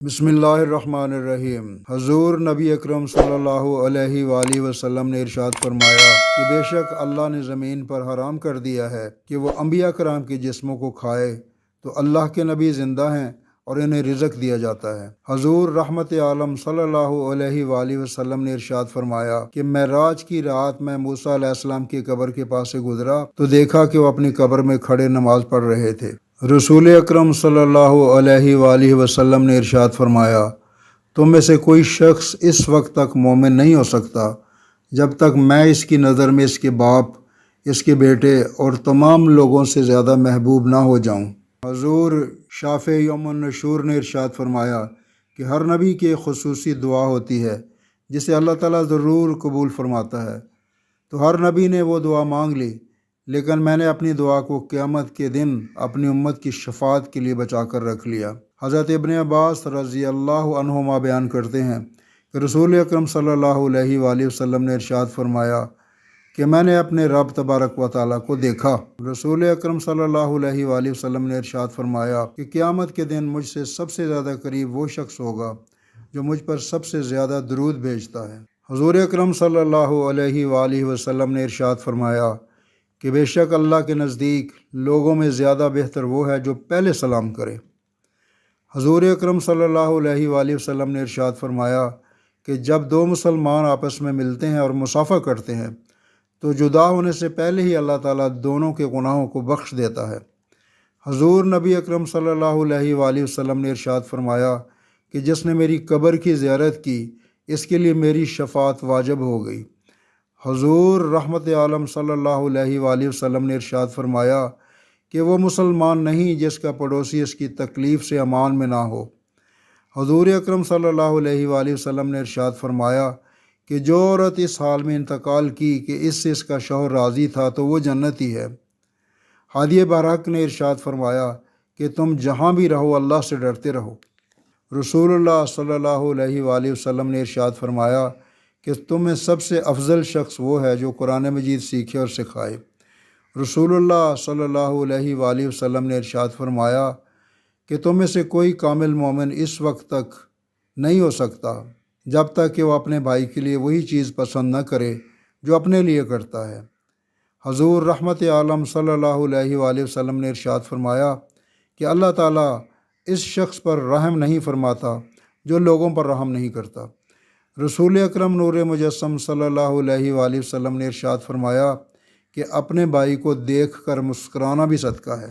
بسم اللہ الرحمن الرحیم۔ حضور نبی اکرم صلی اللہ علیہ وآلہ وسلم نے ارشاد فرمایا کہ بے شک اللہ نے زمین پر حرام کر دیا ہے کہ وہ انبیاء کرام کے جسموں کو کھائے، تو اللہ کے نبی زندہ ہیں اور انہیں رزق دیا جاتا ہے۔ حضور رحمت عالم صلی اللہ علیہ وآلہ وسلم نے ارشاد فرمایا کہ معراج کی رات میں موسیٰ علیہ السلام کی قبر کے پاس سے گزرا تو دیکھا کہ وہ اپنی قبر میں کھڑے نماز پڑھ رہے تھے۔ رسول اکرم صلی اللہ علیہ وآلہ وسلم نے ارشاد فرمایا، تم میں سے کوئی شخص اس وقت تک مومن نہیں ہو سکتا جب تک میں اس کی نظر میں اس کے باپ، اس کے بیٹے اور تمام لوگوں سے زیادہ محبوب نہ ہو جاؤں۔ حضور شافع یوم النشور نے ارشاد فرمایا کہ ہر نبی کی ایک خصوصی دعا ہوتی ہے جسے اللہ تعالیٰ ضرور قبول فرماتا ہے، تو ہر نبی نے وہ دعا مانگ لی، لیکن میں نے اپنی دعا کو قیامت کے دن اپنی امت کی شفاعت کے لیے بچا کر رکھ لیا۔ حضرت ابن عباس رضی اللہ عنہما بیان کرتے ہیں کہ رسول اکرم صلی اللہ علیہ وآلہ وسلم نے ارشاد فرمایا کہ میں نے اپنے رب تبارک و تعالیٰ کو دیکھا۔ رسول اکرم صلی اللہ علیہ وآلہ وسلم نے ارشاد فرمایا کہ قیامت کے دن مجھ سے سب سے زیادہ قریب وہ شخص ہوگا جو مجھ پر سب سے زیادہ درود بھیجتا ہے۔ حضور اکرم صلی اللہ علیہ وآلہ وسلم نے ارشاد فرمایا کہ بے شک اللہ کے نزدیک لوگوں میں زیادہ بہتر وہ ہے جو پہلے سلام کرے۔ حضور اکرم صلی اللہ علیہ وآلہ وسلم نے ارشاد فرمایا کہ جب دو مسلمان آپس میں ملتے ہیں اور مصافحہ کرتے ہیں تو جدا ہونے سے پہلے ہی اللہ تعالیٰ دونوں کے گناہوں کو بخش دیتا ہے۔ حضور نبی اکرم صلی اللہ علیہ وآلہ وسلم نے ارشاد فرمایا کہ جس نے میری قبر کی زیارت کی اس کے لیے میری شفاعت واجب ہو گئی۔ حضور رحمت عالم صلی اللہ علیہ وآلہ وسلم نے ارشاد فرمایا کہ وہ مسلمان نہیں جس کا پڑوسی اس کی تکلیف سے امان میں نہ ہو۔ حضور اکرم صلی اللہ علیہ وآلہ وسلم نے ارشاد فرمایا کہ جو عورت اس حال میں انتقال کی کہ اس سے اس کا شوہر راضی تھا تو وہ جنتی ہے۔ ہادی برحق نے ارشاد فرمایا کہ تم جہاں بھی رہو اللہ سے ڈرتے رہو۔ رسول اللہ صلی اللہ علیہ وآلہ وسلم نے ارشاد فرمایا کہ تم میں سب سے افضل شخص وہ ہے جو قرآن مجید سیکھے اور سکھائے۔ رسول اللہ صلی اللہ علیہ وآلہ وسلم نے ارشاد فرمایا کہ تم میں سے کوئی کامل مومن اس وقت تک نہیں ہو سکتا جب تک کہ وہ اپنے بھائی کے لیے وہی چیز پسند نہ کرے جو اپنے لیے کرتا ہے۔ حضور رحمت عالم صلی اللہ علیہ وآلہ وسلم نے ارشاد فرمایا کہ اللہ تعالیٰ اس شخص پر رحم نہیں فرماتا جو لوگوں پر رحم نہیں کرتا۔ رسول اکرم نور مجسم صلی اللہ علیہ وآلہ وسلم نے ارشاد فرمایا کہ اپنے بھائی کو دیکھ کر مسکرانا بھی صدقہ ہے۔